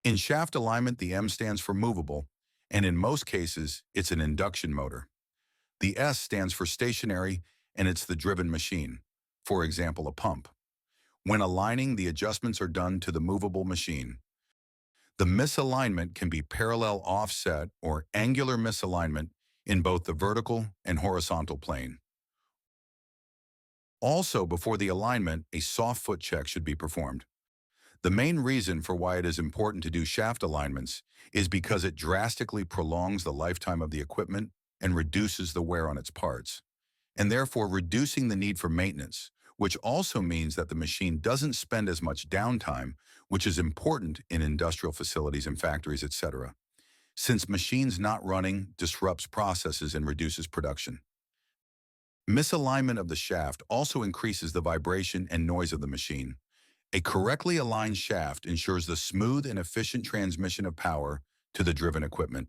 In shaft alignment, the M stands for movable, and in most cases, it's an induction motor. The S stands for stationary, and it's the driven machine, for example, a pump. When aligning, the adjustments are done to the movable machine. The misalignment can be parallel offset or angular misalignment in both the vertical and horizontal plane. Also, before the alignment, a soft foot check should be performed. The main reason for why it is important to do shaft alignments is because it drastically prolongs the lifetime of the equipment and reduces the wear on its parts, and therefore reducing the need for maintenance, which also means that the machine doesn't spend as much downtime, which is important in industrial facilities and factories, etc., since machines not running disrupts processes and reduces production. Misalignment of the shaft also increases the vibration and noise of the machine. A correctly aligned shaft ensures the smooth and efficient transmission of power to the driven equipment.